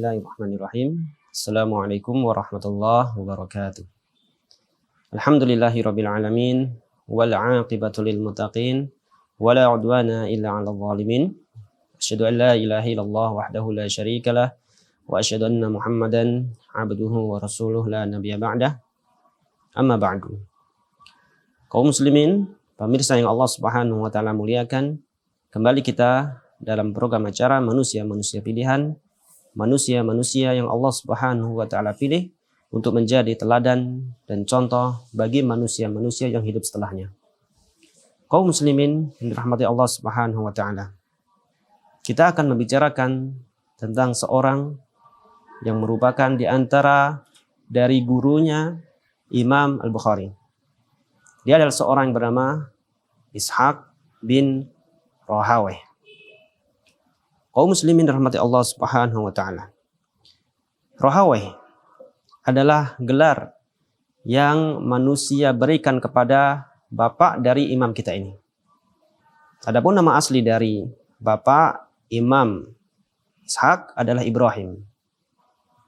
Bismillahirrahmanirrahim. Assalamualaikum warahmatullahi wabarakatuh. Alhamdulillahirabbil alamin wal 'aqibatu lil muttaqin wala 'udwana illa 'alal zalimin. Asyhadu an la ilaha illallah wahdahu la syarikalah wa asyhadu anna Muhammadan 'abduhu wa rasuluh la nabiyya ba'dah. Amma ba'du. Kaum muslimin, pemirsa yang Allah Subhanahu wa taala muliakan, kembali kita dalam program acara manusia-manusia pilihan, manusia-manusia yang Allah Subhanahu wa taala pilih untuk menjadi teladan dan contoh bagi manusia-manusia yang hidup setelahnya. Kaum muslimin yang dirahmati Allah Subhanahu wa taala. Kita akan membicarakan tentang seorang yang merupakan di antara dari gurunya Imam Al-Bukhari. Dia adalah seorang yang bernama Ishaq bin Rahawayh. Kaum muslimin dirahmati Allah Subhanahu wa taala. Rahawayh adalah gelar yang manusia berikan kepada bapak dari imam kita ini. Adapun nama asli dari bapak Imam Ishaq adalah Ibrahim.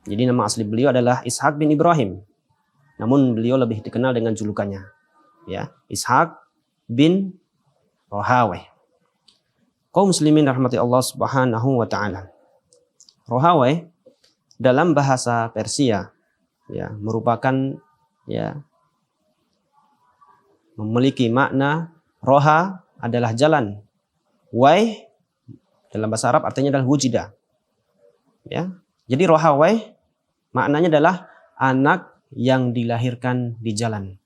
Jadi nama asli beliau adalah Ishaq bin Ibrahim. Namun beliau lebih dikenal dengan julukannya, ya, Ishaq bin Rahawayh. Kaum muslimin rahmati Allah Subhanahu wa taala. Rahawayh dalam bahasa Persia, ya, merupakan, ya, memiliki makna roha adalah jalan. Wai dalam bahasa Arab artinya adalah wujida. Ya. Jadi Rahawayh maknanya adalah anak yang dilahirkan di jalan.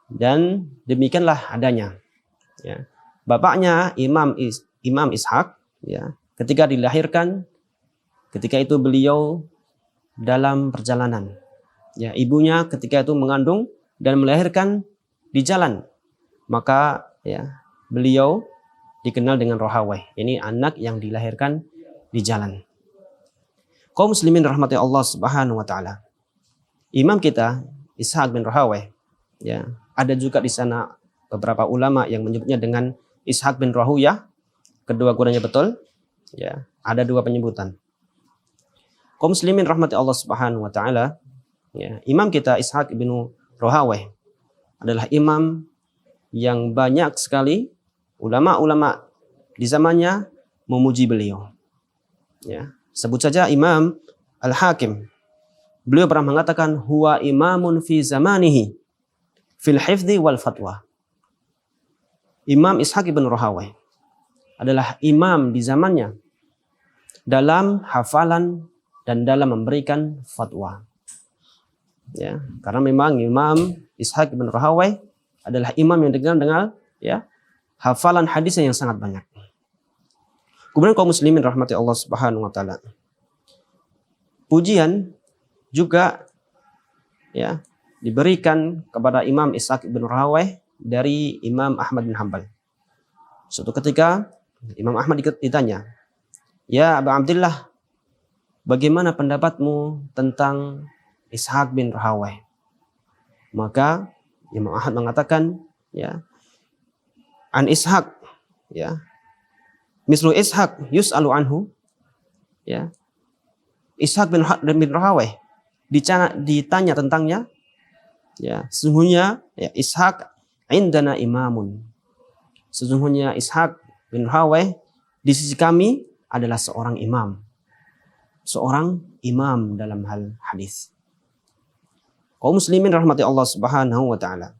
Dan demikianlah adanya, ya. Bapaknya Imam Ishaq, ya, ketika dilahirkan, ketika itu beliau dalam perjalanan. Ya, ibunya ketika itu mengandung dan melahirkan di jalan. Maka, ya, beliau dikenal dengan Rahawayh. Ini anak yang dilahirkan di jalan. Kaum muslimin rahmati Allah Subhanahu wa taala. Imam kita Ishaq bin Rahawayh, ya, ada juga di sana beberapa ulama yang menyebutnya dengan Ishaq bin Rahuyah. Kedua-duanya betul, ya, ada dua penyebutan. Kaum muslimin rahmati Allah Subhanahu wa taala, ya, imam kita Ishaq bin Rahawayh adalah imam yang banyak sekali ulama-ulama di zamannya memuji beliau. Ya, sebut saja Imam Al-Hakim. Beliau pernah mengatakan huwa imamun fi zamanihi fil hifdzi wal fatwa. Imam Ishaq bin Rahawayh adalah imam di zamannya dalam hafalan dan dalam memberikan fatwa. Ya, karena memang Imam Ishaq bin Rahawayh adalah imam yang dikenal dengan, ya, hafalan hadisnya yang sangat banyak. Kemudian kaum muslimin rahmati Allah Subhanahu wa taala. Pujian juga, ya, diberikan kepada Imam Ishaq bin Rahawayh dari Imam Ahmad bin Hanbal. Suatu ketika Imam Ahmad ditanya, "Ya Abu Abdullah, bagaimana pendapatmu tentang Ishaq bin Rahawayh?" Maka Imam Ahmad mengatakan, ya, an Ishaq, ya, mislu Ishaq yus'alu anhu, ya, Ishaq bin Rahawayh ditanya tentangnya, ya, sesungguhnya, ya, Ishaq indana imamun. Sesungguhnya Ishaq bin Rahawayh di sisi kami adalah seorang imam. Seorang imam dalam hal hadis. Kaum muslimin rahmati Allah Subhanahu wa taala.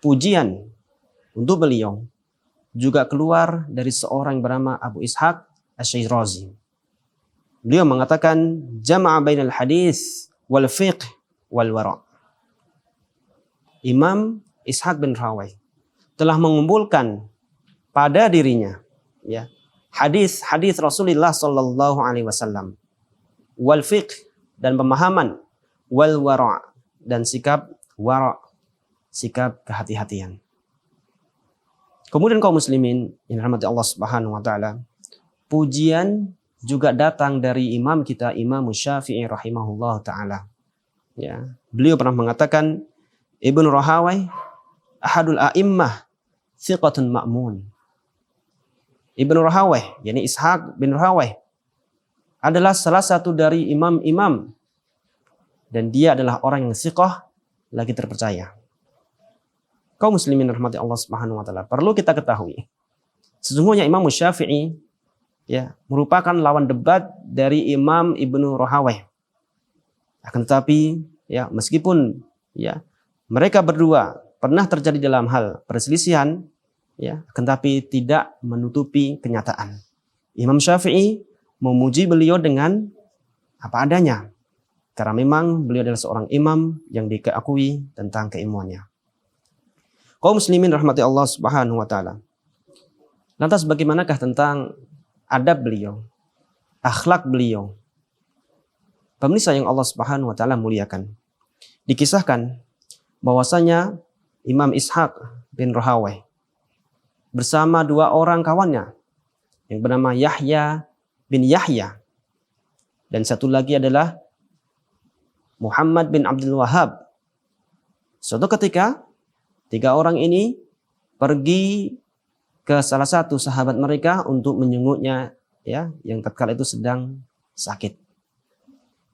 Pujian untuk beliau juga keluar dari seorang yang bernama Abu Ishaq Asy-Syirazi. Beliau mengatakan jama'a bainal hadis wal fiqh wal wara'. Imam Ishaq bin Rahawayh telah mengumpulkan pada dirinya, ya, hadis-hadis Rasulullah sallallahu alaihi wasallam, wal fiqh dan pemahaman, wal wara' dan sikap wara', sikap kehati-hatian. Kemudian kaum muslimin yang dirahmati Allah Subhanahu wa taala, pujian juga datang dari imam kita Imam Syafi'i rahimahullah taala. Ya, beliau pernah mengatakan Ibnu Rahawayh ahadul a'immah thiqatun ma'mun. Ibnu Rahawayh, yakni Ishaq bin Rahawayh adalah salah satu dari imam-imam dan dia adalah orang yang thiqah lagi terpercaya. Kaum muslimin rahmati Allah Subhanahu wa taala, perlu kita ketahui sesungguhnya Imam Syafi'i ya merupakan lawan debat dari Imam Ibnu Rahawayh. Akan tetapi ya meskipun ya mereka berdua pernah terjadi dalam hal perselisihan ya, akan tetapi tidak menutupi kenyataan. Imam Syafi'i memuji beliau dengan apa adanya. Karena memang beliau adalah seorang imam yang diakui tentang keilmuannya. Kaum muslimin rahmati Allah Subhanahu wa taala. Lantas bagaimanakah tentang adab beliau, akhlak beliau? Pemirsa yang Allah Subhanahu wa taala muliakan. Dikisahkan bahwasanya Imam Ishaq bin Rahawayh bersama dua orang kawannya yang bernama Yahya bin Yahya dan satu lagi adalah Muhammad bin Abdul Wahhab. Suatu ketika tiga orang ini pergi ke salah satu sahabat mereka untuk menjenguknya ya yang tatkala itu sedang sakit.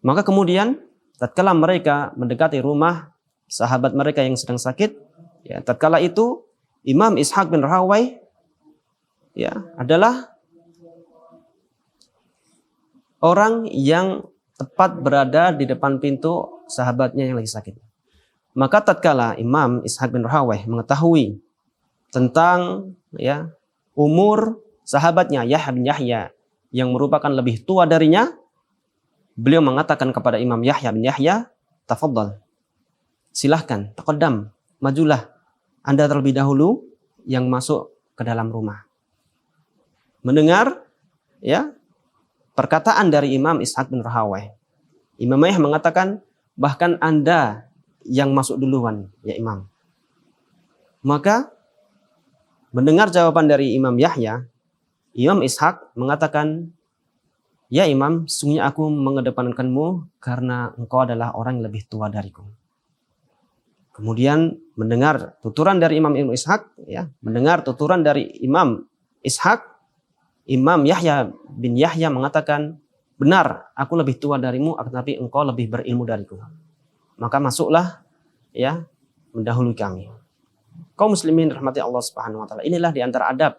Maka kemudian tatkala mereka mendekati rumah sahabat mereka yang sedang sakit, ya tatkala itu Imam Ishaq bin Rahawayh ya adalah orang yang tepat berada di depan pintu sahabatnya yang lagi sakit. Maka tatkala Imam Ishaq bin Rahawayh mengetahui tentang ya umur sahabatnya Yahya bin Yahya yang merupakan lebih tua darinya, beliau mengatakan kepada Imam Yahya bin Yahya, "Tafadhal. Silahkan, taqaddam, majulah. Anda terlebih dahulu yang masuk ke dalam rumah." Mendengar ya perkataan dari Imam Ishaq bin Rahawayh, Imam Yahya mengatakan, "Bahkan Anda yang masuk duluan, ya Imam." Maka mendengar jawaban dari Imam Yahya, Imam Ishaq mengatakan, "Ya Imam, sungguhnya aku mengedepankanmu karena engkau adalah orang yang lebih tua dariku." Kemudian mendengar tuturan dari Imam Ishaq, ya, mendengar tuturan dari Imam Ishaq, Imam Yahya bin Yahya mengatakan, "Benar, aku lebih tua darimu, tetapi engkau lebih berilmu dariku. Maka masuklah ya mendahului kami." Kaum muslimin rahmati Allah Subhanahu wa taala, inilah di antara adab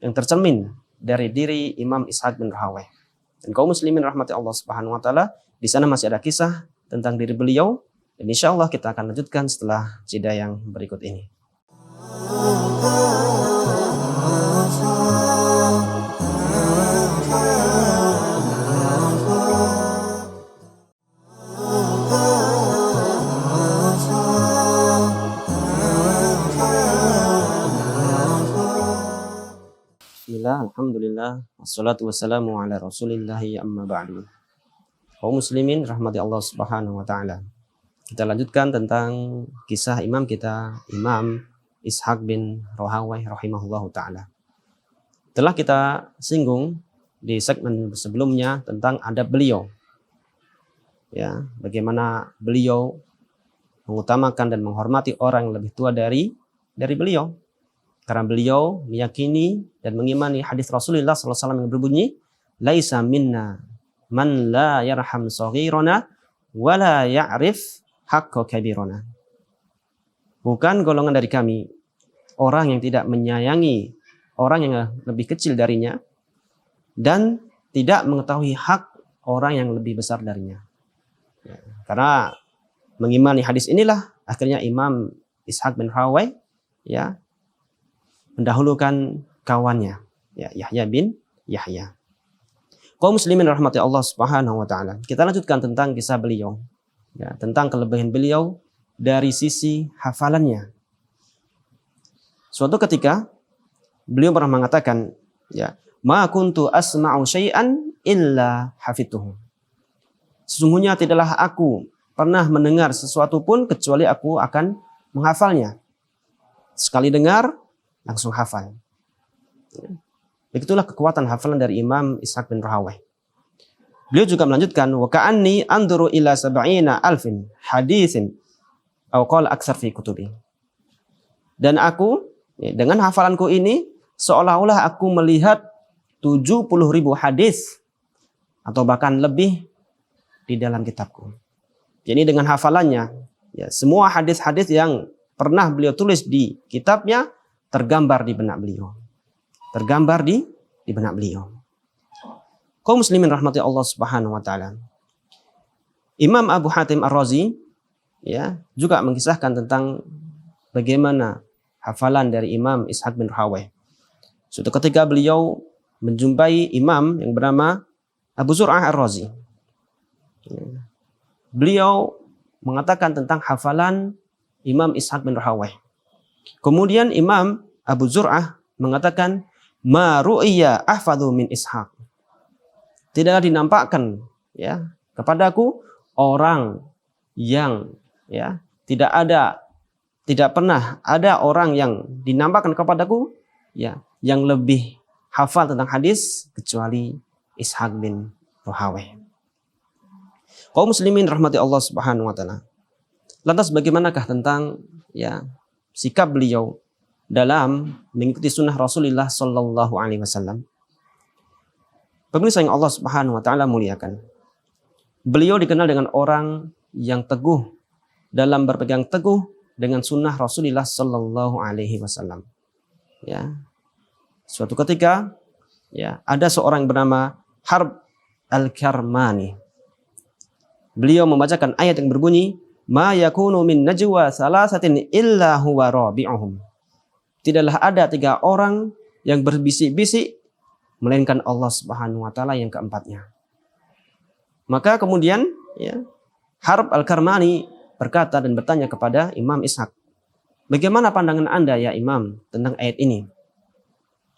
yang tercermin dari diri Imam Ishaq bin Rahawayh. Dan kaum muslimin rahmati Allah Subhanahu wa taala, di sana masih ada kisah tentang diri beliau dan insyaallah kita akan lanjutkan setelah jeda yang berikut ini. Alhamdulillah, wassalatu wassalamu ala rasulillahi amma ba'du. Kaum muslimin rahmati Allah Subhanahu wa taala. Kita lanjutkan tentang kisah imam kita, Imam Ishaq bin Rahawayh rahimahullahu taala. Telah kita singgung di segmen sebelumnya tentang adab beliau. Ya, bagaimana beliau mengutamakan dan menghormati orang yang lebih tua dari beliau. Karena beliau meyakini dan mengimani hadis Rasulullah SAW yang berbunyi, "Laisa minna man la yarham saghirana wa la ya'rif haqqa kabirana." Bukan golongan dari kami orang yang tidak menyayangi orang yang lebih kecil darinya dan tidak mengetahui hak orang yang lebih besar darinya. Ya, karena mengimani hadis inilah akhirnya Imam Ishaq bin Rahawayh ya mendahulukan kawannya ya Yahya bin Yahya. Kaum muslimin rahmati Allah Subhanahu wa taala. Kita lanjutkan tentang kisah beliau. Ya, tentang kelebihan beliau dari sisi hafalannya. Suatu ketika beliau pernah mengatakan, ya, "Ma kuntu asma'u syai'an illa hafidtuhu." Sesungguhnya tidaklah aku pernah mendengar sesuatu pun kecuali aku akan menghafalnya. Sekali dengar langsung hafal. Begitulah kekuatan hafalan dari Imam Ishaq bin Rahawayh. Beliau juga melanjutkan, "Wa ka'anni anduru ila sab'ina alfin haditsin aw qala aktsar fi kutubi." Dan aku dengan hafalanku ini seolah-olah aku melihat 70.000 hadis atau bahkan lebih di dalam kitabku. Jadi dengan hafalannya, ya, semua hadis-hadis yang pernah beliau tulis di kitabnya tergambar di benak beliau. Tergambar di benak beliau. Kaum muslimin rahmati Allah Subhanahu wa taala. Imam Abu Hatim Ar-Razi, ya, juga mengisahkan tentang bagaimana hafalan dari Imam Ishaq bin Rahawayh. Suatu ketika beliau menjumpai imam yang bernama Abu Zur'ah Ar-Razi. Beliau mengatakan tentang hafalan Imam Ishaq bin Rahawayh. Kemudian Imam Abu Zur'ah mengatakan, ma ru'iyya ahfadhu min Ishaq. Tidaklah dinampakkan, ya, kepadaku orang yang, ya, tidak pernah ada orang yang dinampakkan kepadaku, ya, yang lebih hafal tentang hadis kecuali Ishaq bin Rahawayh. Kaum muslimin rahmati Allah Subhanahu wa taala. Lantas bagaimanakah tentang, ya, sikap beliau dalam mengikuti sunnah Rasulullah sallallahu alaihi wasallam? Pemirsa yang Allah Subhanahu wa taala muliakan. Beliau dikenal dengan orang yang teguh dalam berpegang teguh dengan sunnah Rasulullah sallallahu alaihi wasallam. Ya. Suatu ketika, ya, ada seorang bernama Harb Al-Karmani. Beliau membacakan ayat yang berbunyi, ma yakunu min najwa salasatin illa huwa rabi'uhum. Tidaklah ada 3 orang yang berbisik-bisik melainkan Allah Subhanahu wa taala yang keempatnya. Maka kemudian, ya, Harb Al-Karmani berkata dan bertanya kepada Imam Ishaq, bagaimana pandangan Anda ya Imam tentang ayat ini?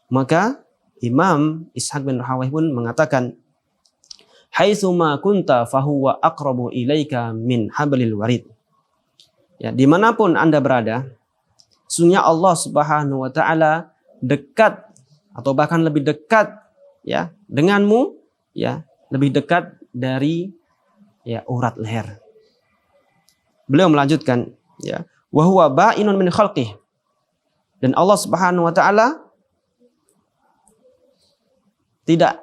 Maka Imam Ishaq bin Rahawayh pun mengatakan, haitsuma kunta fahuwa aqrabu ilaika min hablil warid. Ya, dimanapun Anda berada, sesungguhnya Allah Subhanahu wa taala dekat atau bahkan lebih dekat, ya, denganmu, ya, lebih dekat dari, ya, urat leher. Beliau melanjutkan, ya, wa huwa ba'inun min khalqih. Dan Allah Subhanahu wa taala tidak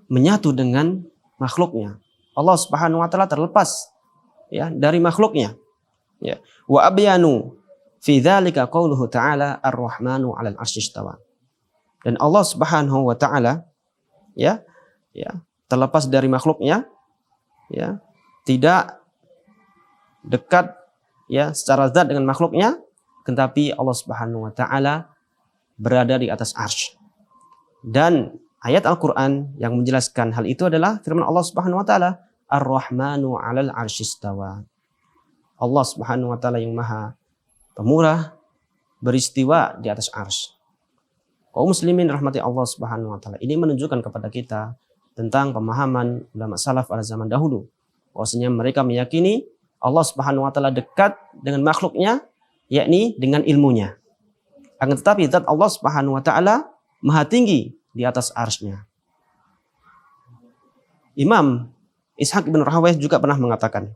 menyatu dengan makhluknya. Allah Subhanahu wa taala terlepas, ya, dari makhluknya. Ya. Wa abyanu fi dzalika qauluhu ta'ala ar-rahmanu 'alal 'arsy istawa. Dan Allah Subhanahu wa taala, ya, terlepas dari makhluknya, ya, tidak dekat, ya, secara zat dengan makhluknya, tetapi Allah Subhanahu wa taala berada di atas arsy. Dan ayat Al-Qur'an yang menjelaskan hal itu adalah firman Allah Subhanahu wa taala, ar-rahmanu 'alal 'arsy istawa. Allah Subhanahu wa taala yang Maha Pemurah beristiwa di atas arsy. Kaum muslimin rahmati Allah Subhanahu wa taala. Ini menunjukkan kepada kita tentang pemahaman ulama salaf pada zaman dahulu. Bahwasanya mereka meyakini Allah Subhanahu wa taala dekat dengan makhluknya, yakni dengan ilmunya. Akan tetapi zat Allah Subhanahu wa taala Maha tinggi di atas arsy-Nya. Imam Ishaq bin Rahawayh juga pernah mengatakan,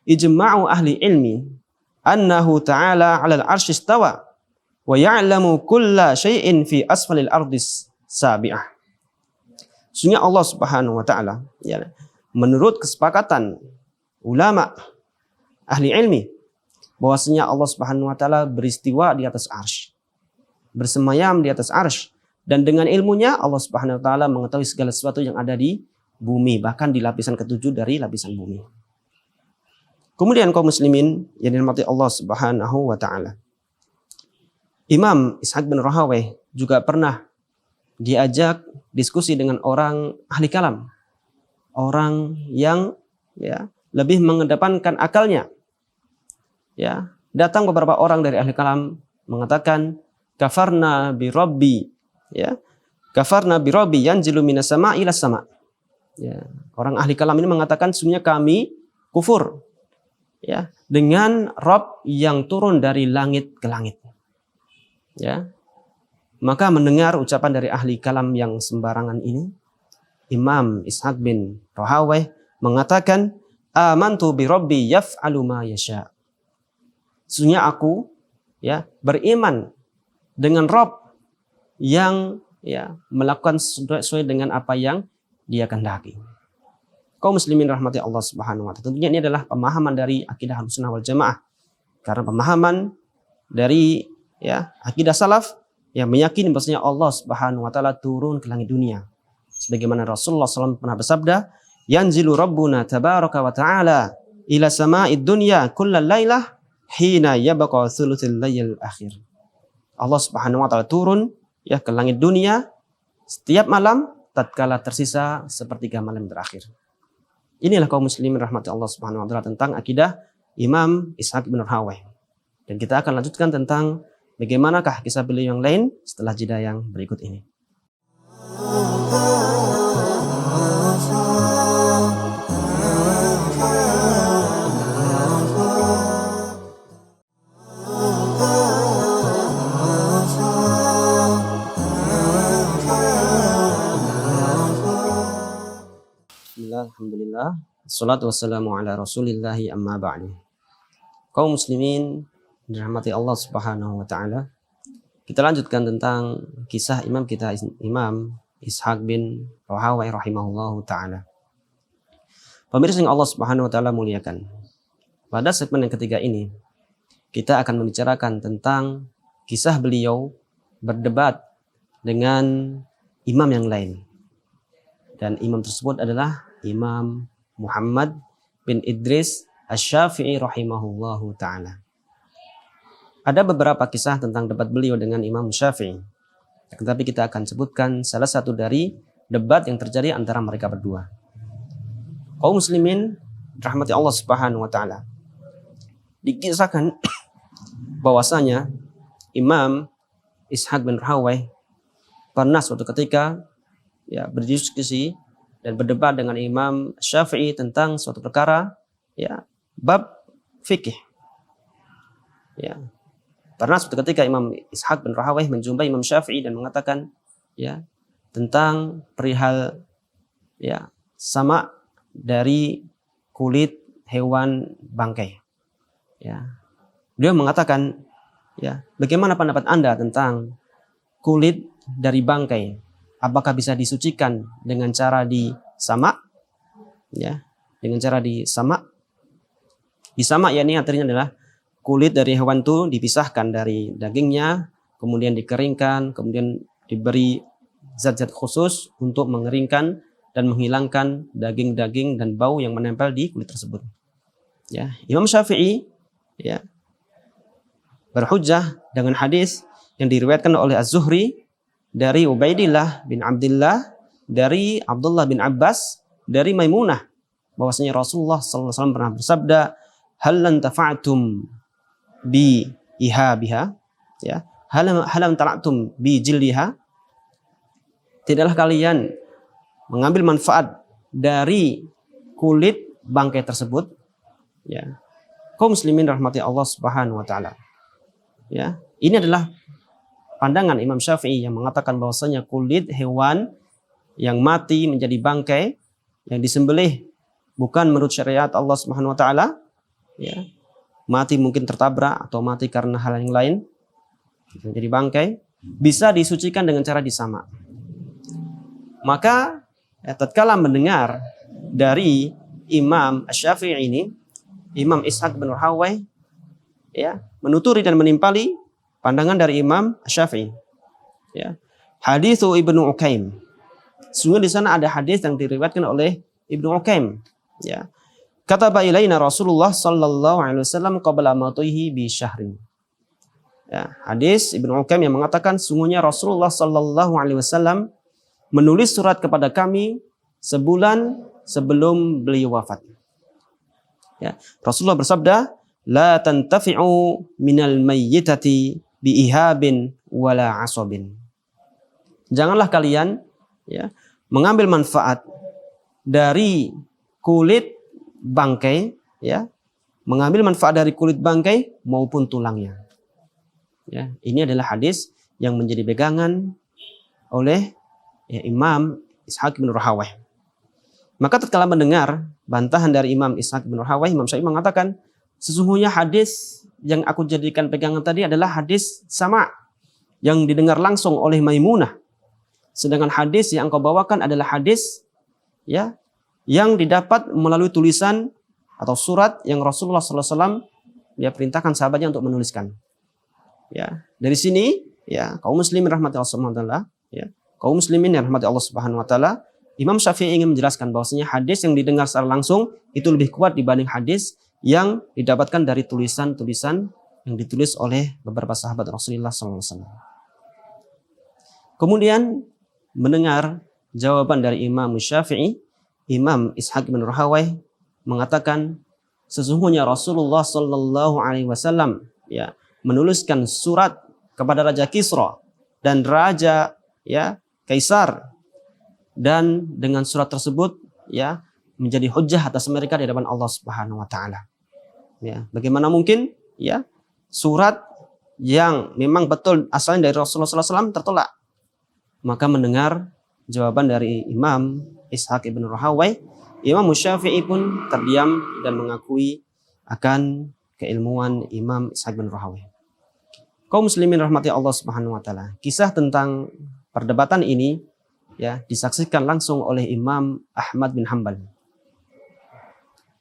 ijma'u ahli ilmi annahu ta'ala 'alal arsy istawa wa ya'lamu kulla syai'in fi asfalil ardis sabi'ah. Sesungguhnya Allah Subhanahu wa taala, ya, menurut kesepakatan ulama ahli ilmi, bahwasanya Allah Subhanahu wa taala beristiwa di atas arsy, bersemayam di atas arsy, dan dengan ilmunya Allah Subhanahu wa taala mengetahui segala sesuatu yang ada di bumi, bahkan di lapisan ketujuh dari lapisan bumi. Kemudian kaum muslimin yang dirahmati Allah Subhanahu wa taala, Imam Ishaq bin Rahawayh juga pernah diajak diskusi dengan orang ahli kalam, orang yang, ya, lebih mengedepankan akalnya. Ya, datang beberapa orang dari ahli kalam mengatakan, kafarna bi rabbi, ya, kafarna bi rabbi yanzilu minas sama ila sama. Ya, orang ahli kalam ini mengatakan sesungguhnya kami kufur, ya, dengan Rabb yang turun dari langit ke langit. Ya, maka mendengar ucapan dari ahli kalam yang sembarangan ini, Imam Ishaq bin Rahawayh mengatakan, amantu bi rabbi yaf'alu ma yasha. Sesungguhnya aku, ya, beriman dengan Rabb yang, ya, melakukan sesuai dengan apa yang Dia kehendaki. kaum muslimin rahmati Allah Subhanahu wa taala, tentunya ini adalah pemahaman dari akidah Ahlussunnah wal Jamaah. Karena pemahaman dari akidah salaf yang meyakini bahwasanya Allah Subhanahu wa taala turun ke langit dunia. Sebagaimana Rasulullah SAW pernah bersabda, "Yanzilu Rabbuna tabaraka wa ta'ala ila sama'id dunya kullal lailah hina yabqa thuluthil lail akhir." Allah Subhanahu wa taala turun ke langit dunia setiap malam tatkala tersisa sepertiga malam terakhir. Inilah kaum muslimin rahmati Allah Subhanahu wa taala tentang akidah Imam Ishaq bin Rahawayh. Dan kita akan lanjutkan tentang bagaimanakah kisah beliau yang lain setelah jeda yang berikut ini. Alhamdulillah, wassalatu wassalamu ala rasulillahi amma ba'du. Kaum muslimin dirahmati Allah Subhanahu wa taala, kita lanjutkan tentang kisah imam kita, Imam Ishaq bin Rahawayh rahimahullahu taala. Pemirsa yang Allah Subhanahu wa taala muliakan, pada segmen yang ketiga ini kita akan membicarakan tentang kisah beliau berdebat dengan imam yang lain. Dan imam tersebut adalah Imam Muhammad bin Idris Asy-Syafi'i rahimahullahu ta'ala. Ada beberapa kisah tentang debat beliau dengan Imam Syafi'i. Tetapi kita akan sebutkan salah satu dari debat yang terjadi antara mereka berdua. Kaum muslimin rahmati Allah Subhanahu wa ta'ala, dikisahkan bahwasanya Imam Ishaq bin Rahawayh pernah suatu ketika berdiskusi dan berdebat dengan Imam Syafi'i tentang suatu perkara, bab fikih. Pernah suatu ketika Imam Ishaq bin Rahawayh menjumpai Imam Syafi'i dan mengatakan tentang perihal sama dari kulit hewan bangkai. Beliau mengatakan, bagaimana pendapat Anda tentang kulit dari bangkai? Apakah bisa disucikan dengan cara disamak? Dengan cara disamak. Disamak ini artinya adalah kulit dari hewan itu dipisahkan dari dagingnya, kemudian dikeringkan, kemudian diberi zat-zat khusus untuk mengeringkan dan menghilangkan daging-daging dan bau yang menempel di kulit tersebut. Imam Syafi'i berhujjah dengan hadis yang diriwayatkan oleh Az-Zuhri dari Ubaidillah bin Abdullah, dari Abdullah bin Abbas, dari Maimunah, bahwasanya Rasulullah SAW pernah bersabda, "Hal lan tafa'tum bi ihabiha?" Hal lan tala'tum bi jildiha? Tidaklah kalian mengambil manfaat dari kulit bangkai tersebut? Kaum muslimin rahmati Allah Subhanahu wa taala. Ini adalah pandangan Imam Syafi'i yang mengatakan bahwasanya kulit hewan yang mati menjadi bangkai, yang disembelih bukan menurut syariat Allah Subhanahu wa taala, mati mungkin tertabrak atau mati karena hal yang lain, menjadi bangkai, bisa disucikan dengan cara disamak. Maka tatkala mendengar dari Imam Asy-Syafi'i ini, Imam Ishaq bin Rahawayh menuturi dan menimpali pandangan dari Imam Syafi'i. Hadithu Ibnu Ukaim. Sungguh di sana ada hadis yang diriwayatkan oleh Ibnu Ukaim. Kataba ilaina Rasulullah sallallahu alaihi wasallam qabla mautihi bi syahrin. Hadis Ibnu Ukaim yang mengatakan sungguhnya Rasulullah sallallahu alaihi wasallam menulis surat kepada kami sebulan sebelum beliau wafat. Rasulullah bersabda, "La tantafi'u minal mayyitati biihabin wala asobin." Janganlah kalian mengambil manfaat dari kulit bangkai, mengambil manfaat dari kulit bangkai maupun tulangnya. Ini adalah hadis yang menjadi pegangan oleh Imam Ishaq bin Rahawayh. Maka tatkala mendengar bantahan dari Imam Ishaq bin Rahawayh, Imam Syafi'i mengatakan, sesungguhnya hadis yang aku jadikan pegangan tadi adalah hadis sama yang didengar langsung oleh Maimunah. Sedangkan hadis yang engkau bawakan adalah hadis yang didapat melalui tulisan atau surat yang Rasulullah SAW dia perintahkan sahabatnya untuk menuliskan. Ya, dari sini ya kaum muslimin rahmati Allah Subhanahu wa taala, ya, kaum muslimin yang rahmati Allah Subhanahu wa taala, Imam Syafi'i ingin menjelaskan bahwasanya hadis yang didengar secara langsung itu lebih kuat dibanding hadis yang didapatkan dari tulisan-tulisan yang ditulis oleh beberapa sahabat Rasulullah SAW. Kemudian mendengar jawaban dari Imam Syafi'i, Imam Ishaq bin Rahawai mengatakan sesungguhnya Rasulullah Sallallahu Alaihi Wasallam ya menuliskan surat kepada Raja Kisra dan Raja ya Kaisar, dan dengan surat tersebut ya menjadi hujjah atas mereka di hadapan Allah Subhanahu wa taala. Ya, bagaimana mungkin ya surat yang memang betul asalnya dari Rasulullah SAW tertolak? Maka mendengar jawaban dari Imam Ishaq ibn Rahawai, Imam Syafi'i pun terdiam dan mengakui akan keilmuan Imam Ishaq bin Rahawai. Kaum muslimin rahmati Allah Subhanahu wa taala. Kisah tentang perdebatan ini ya disaksikan langsung oleh Imam Ahmad bin Hanbal.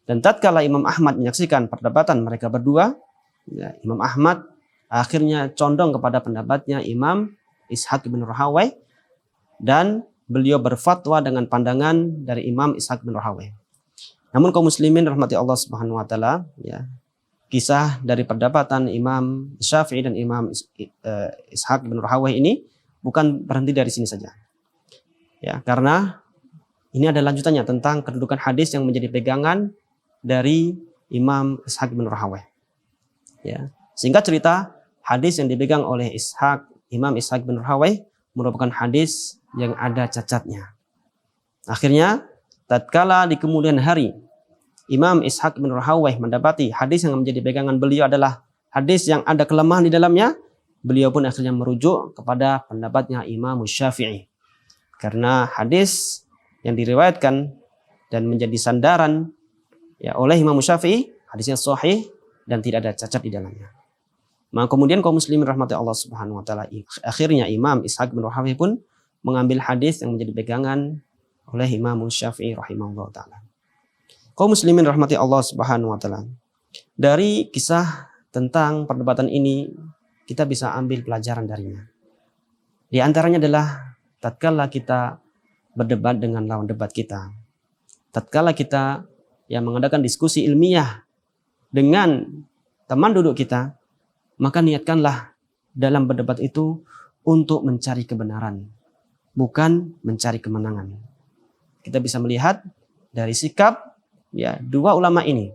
Dan tatkala Imam Ahmad menyaksikan perdebatan mereka berdua, ya, Imam Ahmad akhirnya condong kepada pendapatnya Imam Ishaq bin Rahawai dan beliau berfatwa dengan pandangan dari Imam Ishaq bin Rahawai. Namun kaum muslimin rahmati Allah Subhanahu wa taala, ya, kisah dari perdebatan Imam Syafi'i dan Imam Ishaq bin Rahawai ini bukan berhenti dari sini saja. Ya, karena ini ada lanjutannya tentang kedudukan hadis yang menjadi pegangan dari Imam Ishaq bin Rahawai. Ya, singkat cerita, hadis yang dipegang oleh Imam Ishaq bin Rahawai merupakan hadis yang ada cacatnya. Akhirnya, tatkala di kemudian hari Imam Ishaq bin Rahawai mendapati hadis yang menjadi pegangan beliau adalah hadis yang ada kelemahan di dalamnya, beliau pun akhirnya merujuk kepada pendapatnya Imam Syafi'i. Karena hadis yang diriwayatkan dan menjadi sandaran ya oleh Imam Syafi'i, hadisnya sahih dan tidak ada cacat di dalamnya. Maka kemudian kaum muslimin rahmati Allah Subhanahu wa taala, akhirnya Imam Ishaq bin Rahawai pun mengambil hadis yang menjadi pegangan oleh Imam Syafi'i rahimahullah taala. Kaum muslimin rahmati Allah Subhanahu wa taala. Dari kisah tentang perdebatan ini kita bisa ambil pelajaran darinya. Di antaranya adalah tatkala kita berdebat dengan lawan debat kita, tatkala kita yang mengadakan diskusi ilmiah dengan teman duduk kita, maka niatkanlah dalam berdebat itu untuk mencari kebenaran, bukan mencari kemenangan. Kita bisa melihat dari sikap ya dua ulama ini,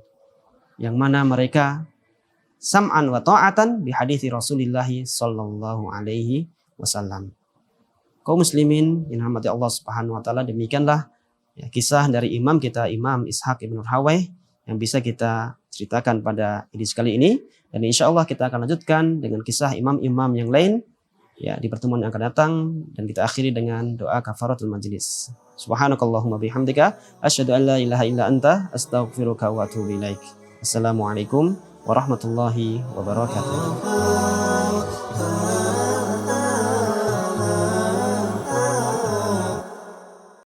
yang mana mereka sam'an wa ta'atan bi hadithi Rasulullah sallallahu alaihi wasallam. Kaum muslimin yang dirahmati Allah Subhanahu wa taala, demikianlah ya, kisah dari imam kita Imam Ishaq bin Rahawai yang bisa kita ceritakan pada edisi kali ini, dan insya Allah kita akan lanjutkan dengan kisah imam-imam yang lain ya di pertemuan yang akan datang, dan kita akhiri dengan doa kafaratul majlis. Subhanakallahumma bihamdika asyhadu an la ilaha illa anta astaghfiruka wa atubu ilaik. Assalamualaikum warahmatullahi wabarakatuh.